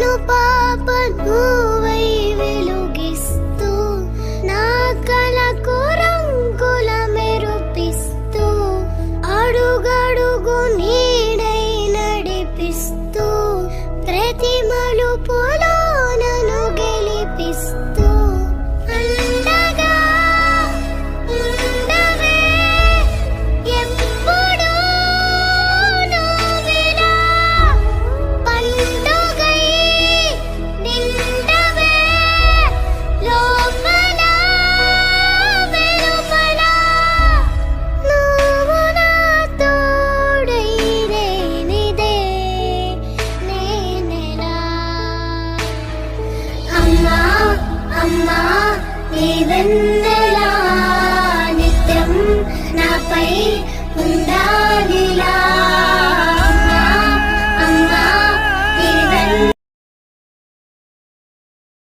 కను పాప నువ్వై వెలుగిస్తూ నా కలకు రంగుల మెరుపిస్తూ అడుగడుగు నీడై నడిపిస్తూ ప్రతి మలుపులో నన్ను గెలిపిస్తూ అండగా ఉండవే ఎప్పుడూ నువ్విలా పండుగై నిండవే లోపల వెలుపల నువ్వు నా తోడై లేనిదే నేనెలా అమ్మా అమ్మా నీవెన్న